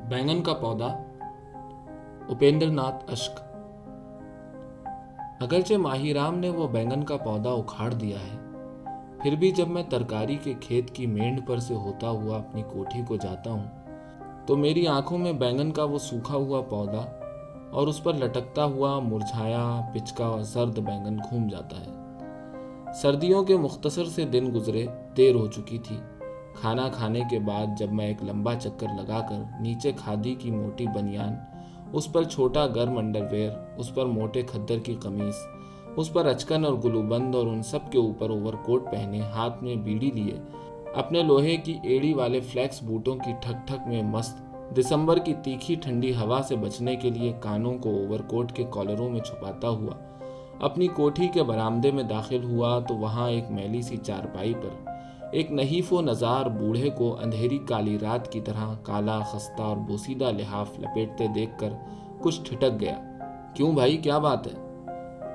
बैंगन का पौधा। उपेंद्र नाथ अश्क। अगरचे माहीराम ने वो बैंगन का पौधा उखाड़ दिया है, फिर भी जब मैं तरकारी के खेत की मेंढ पर से होता हुआ अपनी कोठी को जाता हूँ तो मेरी आंखों में बैंगन का वो सूखा हुआ पौधा और उस पर लटकता हुआ मुरझाया पिचका और सर्द बैंगन घूम जाता है। सर्दियों के मुख्तसर से दिन गुजरे, देर हो चुकी थी। खाना खाने के बाद जब मैं एक लंबा चक्कर लगाकर नीचे खादी की मोटी बनियान, उस पर छोटा गर्म अंडरवेयर, उस पर मोटे खद्दर की कमीज, उस पर अचकन और गुलूबंद और उन सब के ऊपर ओवरकोट पहने, हाथ में बीड़ी लिए, अपने लोहे की एड़ी वाले फ्लैक्स बूटों की ठक ठक में मस्त, दिसंबर की तीखी ठंडी हवा से बचने के लिए कानों को ओवरकोट के कॉलरों में छुपाता हुआ अपनी कोठी के बरामदे में दाखिल हुआ तो वहां एक मैली सी चारपाई पर एक नहीफो नजार बूढ़े को अंधेरी काली रात की तरह काला खस्ता और बोसीदा लिहाफ लपेटते देखकर कुछ ठिठक गया। क्यों भाई, क्या बात है?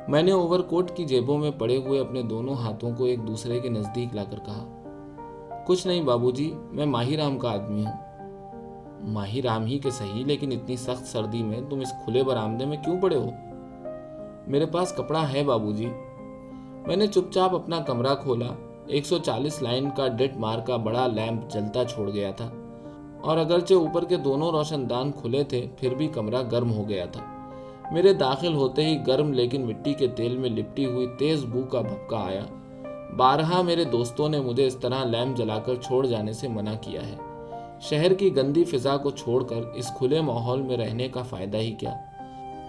मैंने ओवरकोट की जेबों में पड़े हुए अपने दोनों हाथों को एक दूसरे के नजदीक लाकर कहा। कुछ नहीं बाबूजी, मैं माहीराम का आदमी हूँ। माहीराम ही के सही, लेकिन इतनी सख्त सर्दी में तुम इस खुले बरामदे में क्यों पड़े हो? मेरे पास कपड़ा है बाबूजी। मैंने चुपचाप अपना कमरा खोला। 140 लाइन का डेट मार का बड़ा लैंप जलता छोड़ गया था और अगरचे ऊपर के दोनों रोशनदान खुले थे, फिर भी कमरा गर्म हो गया था। मेरे दाखिल होते ही गर्म लेकिन मिट्टी के तेल में लिपटी हुई तेज बू का भपका आया। बारहा मेरे दोस्तों ने मुझे इस तरह लैंप जलाकर छोड़ जाने से मना किया है। शहर की गंदी फिजा को छोड़कर इस खुले माहौल में रहने का फायदा ही क्या,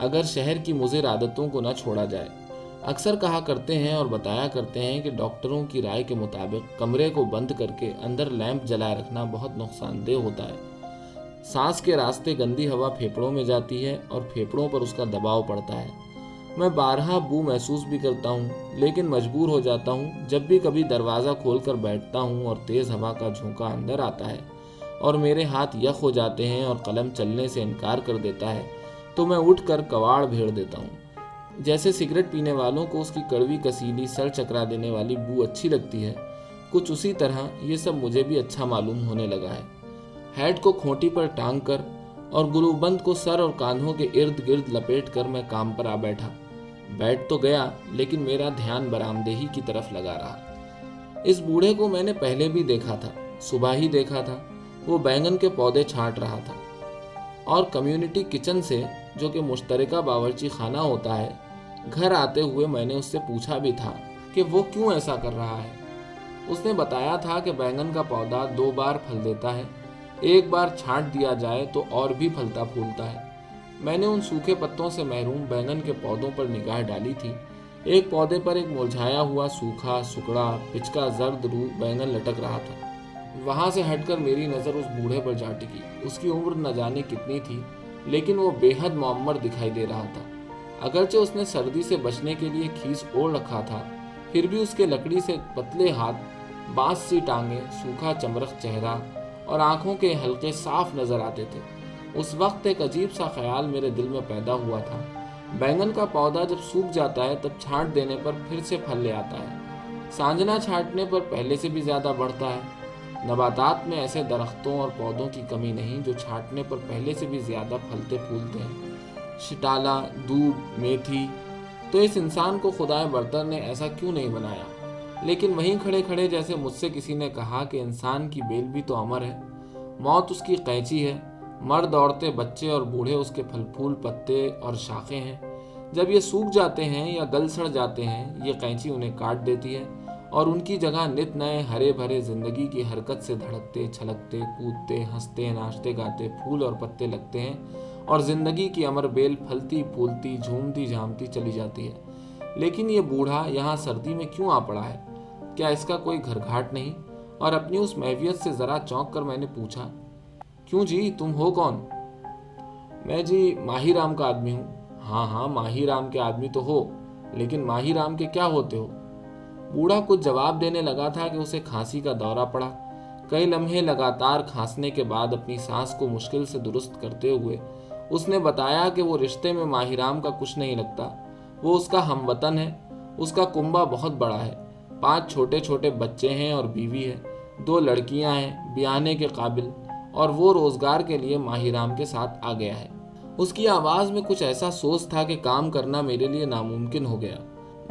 अगर शहर की मुज़िर आदतों को न छोड़ा जाए। अक्सर कहा करते हैं और बताया करते हैं कि डॉक्टरों की राय के मुताबिक कमरे को बंद करके अंदर लैंप जलाए रखना बहुत नुकसानदेह होता है। सांस के रास्ते गंदी हवा फेफड़ों में जाती है और फेफड़ों पर उसका दबाव पड़ता है। मैं बारहा बू महसूस भी करता हूँ, लेकिन मजबूर हो जाता हूँ जब भी कभी दरवाज़ा खोलकर बैठता हूँ और तेज़ हवा का झोंका अंदर आता है और मेरे हाथ यख हो जाते हैं और कलम चलने से इनकार कर देता है, तो मैं उठकर कवाड़ भेड़ देता हूँ। जैसे सिगरेट पीने वालों को उसकी कड़वी कसीली सर चकरा देने वाली बू अच्छी लगती है, कुछ उसी तरह ये सब मुझे भी अच्छा मालूम होने लगा है। हैट को खोटी पर टांग कर और गुलूबंद को सर और कांधों के इर्द गिर्द लपेट कर मैं काम पर आ बैठा। बैठ तो गया, लेकिन मेरा ध्यान बरामदेही की तरफ लगा रहा। इस बूढ़े को मैंने पहले भी देखा था, सुबह ही देखा था। वो बैंगन के पौधे छांट रहा था और कम्युनिटी किचन से, जो कि मुश्तरका बावर्ची खाना होता है, घर आते हुए मैंने उससे पूछा भी था कि वो क्यों ऐसा कर रहा है। उसने बताया था कि बैंगन का पौधा 2 बार फल देता है, एक बार छांट दिया जाए तो और भी फलता फूलता है। मैंने उन सूखे पत्तों से महरूम बैंगन के पौधों पर निगाह डाली थी। एक पौधे पर एक मुरझाया हुआ सूखा सुकड़ा पिचका जर्द रू बैंगन लटक रहा था। वहां से हटकर मेरी नज़र उस बूढ़े पर जा टिकी। उसकी उम्र न जाने कितनी थी, लेकिन वो बेहद मुअम्मर दिखाई दे रहा था। अगरचे उसने सर्दी से बचने के लिए खीस ओढ़ रखा था, फिर भी उसके लकड़ी से पतले हाथ, बांस सी टांगे, सूखा चमरख चेहरा और आंखों के हल्के साफ नजर आते थे। उस वक्त एक अजीब सा ख्याल मेरे दिल में पैदा हुआ था। बैंगन का पौधा जब सूख जाता है तब छांट देने पर फिर से फल ले आता है। सांजना छांटने पर पहले से भी ज्यादा बढ़ता है। नबातात में ऐसे दरख्तों और पौधों की कमी नहीं जो छांटने पर पहले से भी ज्यादा फलते फूलते हैं। शिटाला, दूब, मेथी। तो इस इंसान को खुदाए बर्तर ने ऐसा क्यों नहीं बनाया? लेकिन वहीं खड़े खड़े जैसे मुझसे किसी ने कहा कि इंसान की बेल भी तो अमर है, मौत उसकी कैंची है, मर्द औरतें बच्चे और बूढ़े उसके फल फूल पत्ते और शाखें हैं। जब ये सूख जाते हैं या गल सड़ जाते हैं, ये कैंची उन्हें काट देती है और उनकी जगह नित नए हरे भरे जिंदगी की हरकत से धड़कते छलकते कूदते हंसते नाचते गाते फूल और पत्ते लगते हैं और जिंदगी की अमर बेल फलती फूलती झूमती झामती चली जाती है। लेकिन ये बूढ़ा यहाँ सर्दी में क्यों आ पड़ा है? क्या इसका कोई घर घाट नहीं? और अपनी उस महवियत से जरा चौंक कर मैंने पूछा, क्यों जी, तुम हो कौन? मैं जी माहीराम का आदमी हूँ। हाँ हाँ, माहीराम के आदमी तो हो, लेकिन माहीराम के क्या होते हो? बूढ़ा कुछ जवाब देने लगा था कि उसे खांसी का दौरा पड़ा। कई लम्हे लगातार खांसने के बाद अपनी सांस को मुश्किल से दुरुस्त करते हुए उसने बताया कि वो रिश्ते में माहीराम का कुछ नहीं लगता। वो उसका हमवतन है। उसका कुंबा बहुत बड़ा है, 5 छोटे छोटे बच्चे हैं और बीवी है, 2 लड़कियां हैं ब्याहने के काबिल, और वो रोजगार के लिए माहीराम के साथ आ गया है। उसकी आवाज में कुछ ऐसा सोच था कि काम करना मेरे लिए नामुमकिन हो गया।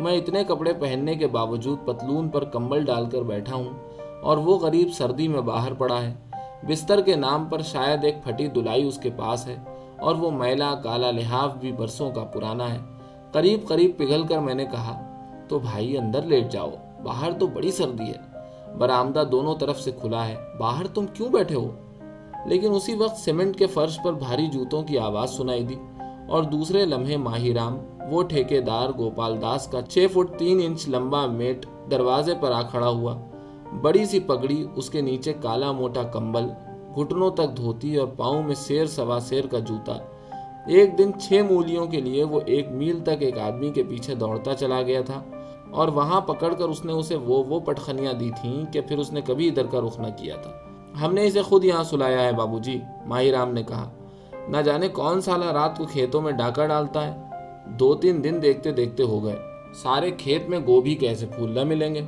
मैं इतने कपड़े पहनने के बावजूद पतलून पर कंबल डालकर बैठा हूँ और वो गरीब सर्दी में बाहर पड़ा है। बिस्तर के नाम पर शायद एक फटी दुलाई उसके पास है और वो मैला काला लिहाफ भी बरसों का पुराना है। करीब करीब पिघल कर मैंने कहा, तो भाई अंदर लेट जाओ, बाहर तो बड़ी सर्दी है। बरामदा दोनों तरफ से खुला है, बाहर तुम क्यों बैठे हो? लेकिन उसी वक्त सीमेंट के फर्श पर भारी जूतों की आवाज सुनाई दी और दूसरे लम्हे माहीराम, वो ठेकेदार गोपाल दास का 6 फुट 3 इंच लंबा मेट दरवाजे पर आ खड़ा हुआ। बड़ी सी पगड़ी, उसके नीचे काला मोटा कंबल, घुटनों तक धोती और पाँव में शेर सवा शेर का जूता। एक दिन 6 मूलियों के लिए वो 1 मील तक एक आदमी के पीछे दौड़ता चला गया था और वहां पकड़कर उसने उसे वो पटखनियां दी थीं कि फिर उसने कभी इधर का रुख न किया था। हमने इसे खुद यहाँ सुलाया है बाबूजी, माहीराम ने कहा। न जाने कौन साला रात को खेतों में डाका डालता है। 2-3 दिन देखते देखते हो गए। सारे खेत में गोभी कैसे फूल न मिलेंगे।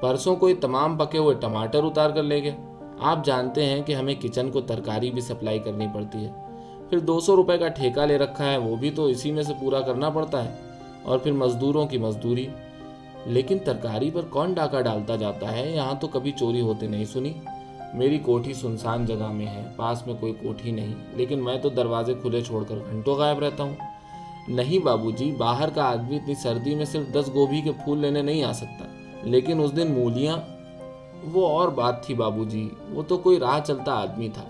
परसों कोई तमाम पके हुए टमाटर उतार कर ले गए। आप जानते हैं कि हमें किचन को तरकारी भी सप्लाई करनी पड़ती है। फिर 200 रुपए का ठेका ले रखा है, वो भी तो इसी में से पूरा करना पड़ता है। और फिर मजदूरों की मजदूरी। लेकिन तरकारी पर कौन डाका डालता जाता है? यहाँ तो कभी चोरी होते नहीं सुनी। मेरी कोठी सुनसान जगह में है, पास में कोई कोठी नहीं, लेकिन मैं तो दरवाजे खुले छोड़कर घंटों गायब रहता हूँ। नहीं बाबूजी, बाहर का आदमी इतनी सर्दी में सिर्फ 10 गोभी के फूल लेने नहीं आ सकता। लेकिन उस दिन मूलियाँ, वो और बात थी बाबूजी। वो तो कोई राह चलता आदमी था,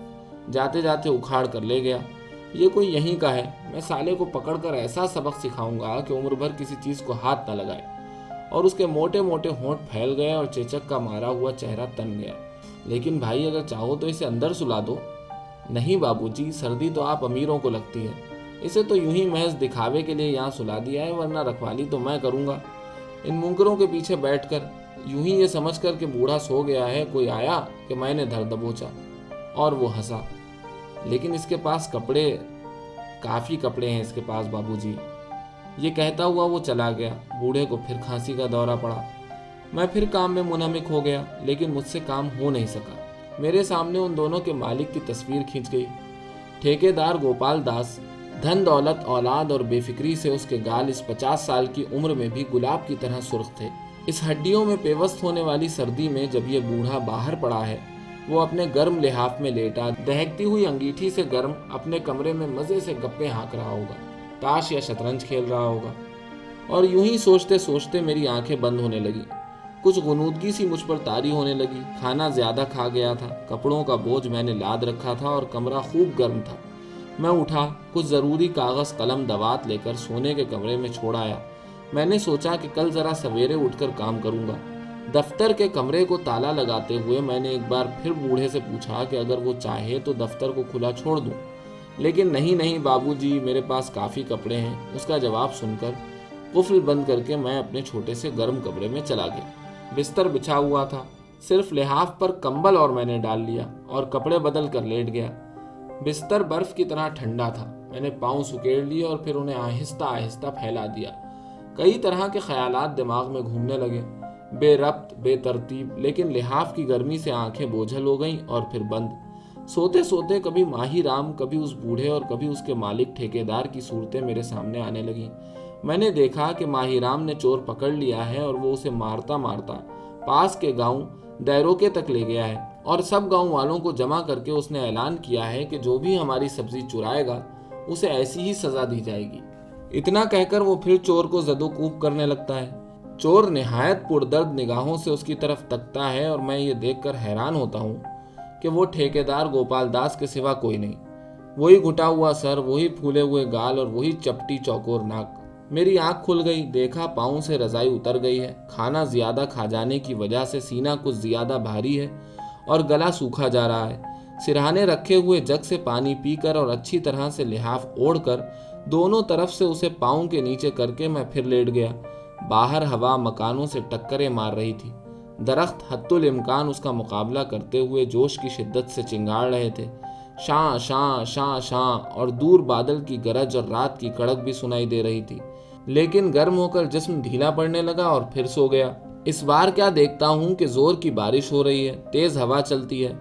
जाते जाते उखाड़ कर ले गया। ये कोई यहीं का है। मैं साले को पकड़कर ऐसा सबक सिखाऊंगा कि उम्र भर किसी चीज को हाथ न लगाए। और उसके मोटे मोटे होंठ फैल गए और चेचक का मारा हुआ चेहरा तन गया। लेकिन भाई, अगर चाहो तो इसे अंदर सुला दो। नहीं बाबूजी, सर्दी तो आप अमीरों को लगती है। इसे तो यूं ही महज दिखावे के लिए यहाँ सुला दिया है, वरना रखवाली तो मैं करूंगा। इन मुंकरों के पीछे बैठकर यूं ही ये समझ कर कि बूढ़ा सो गया है, कोई आया कि मैंने धर दबोचा। और वो हंसा। लेकिन इसके पास काफी कपड़े हैं इसके पास बाबूजी। ये कहता हुआ वो चला गया। बूढ़े को फिर खांसी का दौरा पड़ा। मैं फिर काम में मुनहमिक हो गया, लेकिन मुझसे काम हो नहीं सका। मेरे सामने उन दोनों के मालिक की तस्वीर खींच गई। ठेकेदार गोपाल दास, धन दौलत औलाद और बेफिक्री से उसके गाल इस 50 साल की उम्र में भी गुलाब की तरह सुर्ख थे। इस हड्डियों में पेवस्त होने वाली सर्दी में जब ये बूढ़ा बाहर पड़ा है, वो अपने गर्म लिहाफ में लेटा दहकती हुई अंगीठी से गर्म अपने कमरे में मजे से गप्पे हाँक रहा होगा, ताश या शतरंज खेल रहा होगा। और यूं ही सोचते सोचते मेरी आंखें बंद होने लगी। कुछ गुनूदगी सी मुझ पर तारी होने लगी। खाना ज्यादा खा गया था, कपड़ों का बोझ मैंने लाद रखा था और कमरा खूब गर्म था। मैं उठा, कुछ जरूरी कागज कलम दवात लेकर सोने के कमरे में छोड़ आया। मैंने सोचा कि कल जरा सवेरे उठकर काम करूंगा। दफ्तर के कमरे को ताला लगाते हुए मैंने एक बार फिर बूढ़े से पूछा कि अगर वो चाहे तो दफ्तर को खुला छोड़ दूं। लेकिन नहीं बाबूजी, मेरे पास काफ़ी कपड़े हैं। उसका जवाब सुनकर कुफ्ल बंद करके मैं अपने छोटे से गर्म कमरे में चला गया। बिस्तर बिछा हुआ था, सिर्फ लिहाफ पर कंबल और मैंने डाल लिया और कपड़े बदल कर लेट गया। बिस्तर बर्फ की तरह ठंडा था। मैंने पाँव सुकेड़ लिए और फिर उन्हें आहिस्ता आहिस्ता फैला दिया। कई तरह के ख्यालात दिमाग में घूमने लगे, बेरब्त बेतरतीब, लेकिन लिहाफ की गर्मी से आंखें बोझल हो गईं और फिर बंद। सोते सोते कभी माहीराम, कभी उस बूढ़े और कभी उसके मालिक ठेकेदार की सूरतें मेरे सामने आने लगी। मैंने देखा कि माहीराम ने चोर पकड़ लिया है और वो उसे मारता मारता पास के गांव दैरोके तक ले गया है और सब गांव वालों को जमा करके उसने ऐलान किया है कि जो भी हमारी सब्जी चुराएगा उसे ऐसी ही सजा दी जाएगी। इतना कहकर वो फिर चोर को जदोकूब करने लगता है। चोर निहायत पुरदर्द निगाहों से उसकी तरफ तकता है और मैं ये देखकर हैरान होता हूँ कि वो ठेकेदार गोपाल दास के सिवा कोई नहीं। वही घुटा हुआ सर, वही फूले हुए गाल और वही चपटी चौकोर नाक। मेरी आंख खुल गई, देखा पाँव से रजाई उतर गई है। खाना ज्यादा खा जाने की वजह से सीना कुछ ज्यादा भारी है और गला सूखा जा रहा है। सिरहाने रखे हुए जग से पानी पीकर और अच्छी तरह से लिहाफ ओढ़कर दोनों तरफ से उसे पाँव के नीचे करके मैं फिर लेट गया। बाहर हवा मकानों से टक्करें मार रही थी। दरख्त हत्तुल इम्कान उसका मुकाबला करते हुए जोश की शिद्दत से चिंगाड़ रहे थे। शां शां शां शां और दूर बादल की गरज और रात की कड़क भी सुनाई दे रही थी। लेकिन गर्म होकर जिस्म ढीला पड़ने लगा और फिर सो गया। इस बार क्या देखता हूँ कि जोर की बारिश हो रही है, तेज हवा चलती है।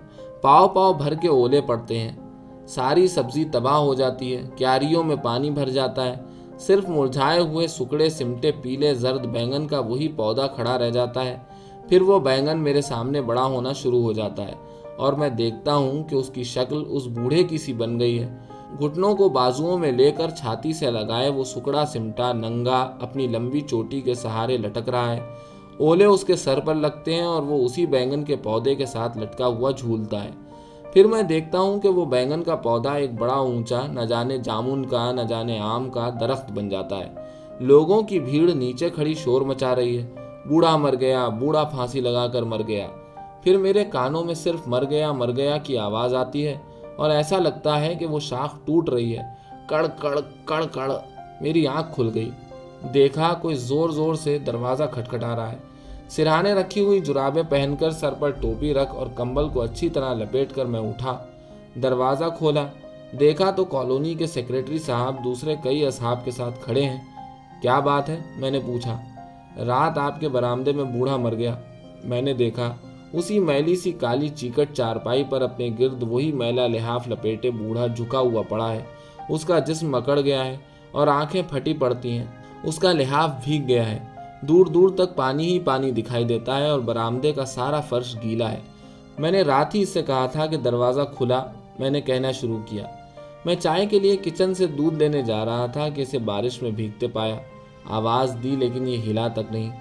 पाव पाव भर के ओले पड़ते हैं। सारी सब्जी तबाह हो जाती है, क्यारियों में पानी भर जाता है। सिर्फ मुरझाए हुए सुकड़े सिमटे पीले जर्द बैंगन का वही पौधा खड़ा रह जाता है। फिर वो बैंगन मेरे सामने बड़ा होना शुरू हो जाता है और मैं देखता हूँ कि उसकी शक्ल उस बूढ़े की सी बन गई है। घुटनों को बाजुओं में लेकर छाती से लगाए वो सुकड़ा सिमटा नंगा अपनी लंबी चोटी के सहारे लटक रहा है। ओले उसके सर पर लगते हैं और वो उसी बैंगन के पौधे के साथ लटका हुआ झूलता है। फिर मैं देखता हूँ कि वो बैंगन का पौधा एक बड़ा ऊंचा न जाने जामुन का न जाने आम का दरख्त बन जाता है। लोगों की भीड़ नीचे खड़ी शोर मचा रही है, बूढ़ा मर गया, बूढ़ा फांसी लगाकर मर गया। फिर मेरे कानों में सिर्फ मर गया की आवाज़ आती है और ऐसा लगता है कि वो शाख टूट रही है। कड़ कड़ कड़ कड़। मेरी आंख खुल गई। देखा कोई जोर जोर से दरवाज़ा खटखटा रहा है। सिरहाने रखी हुई जुराबें पहनकर सर पर टोपी रख और कंबल को अच्छी तरह लपेट कर मैं उठा। दरवाज़ा खोला, देखा तो कॉलोनी के सेक्रेटरी साहब दूसरे कई असहाब के साथ खड़े हैं। क्या बात है, मैंने पूछा। रात आपके बरामदे में बूढ़ा मर गया। मैंने देखा उसी मैली सी काली चीकट चारपाई पर अपने गिर्द वही मैला लिहाफ लपेटे बूढ़ा झुका हुआ पड़ा है। उसका जिस्म अकड़ गया है और आंखें फटी पड़ती हैं। उसका लिहाफ भीग गया है, दूर दूर तक पानी ही पानी दिखाई देता है और बरामदे का सारा फर्श गीला है। मैंने रात ही इससे कहा था कि दरवाज़ा खुला। मैंने कहना शुरू किया। मैं चाय के लिए किचन से दूध लेने जा रहा था कि इसे बारिश में भीगते पाया। आवाज़ दी लेकिन ये हिला तक नहीं।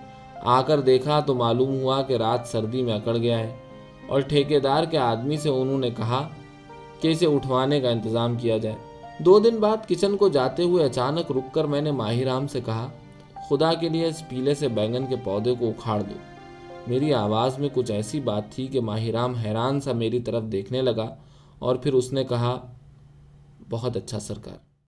आकर देखा तो मालूम हुआ कि रात सर्दी में अकड़ गया है और ठेकेदार के आदमी से उन्होंने कहा कि इसे उठवाने का इंतज़ाम किया जाए। 2 दिन बाद किचन को जाते हुए अचानक रुककर मैंने माहिराम से कहा, खुदा के लिए इस पीले से बैंगन के पौधे को उखाड़ दो। मेरी आवाज़ में कुछ ऐसी बात थी कि माहिराम हैरान सा मेरी तरफ देखने लगा और फिर उसने कहा, बहुत अच्छा सरकार।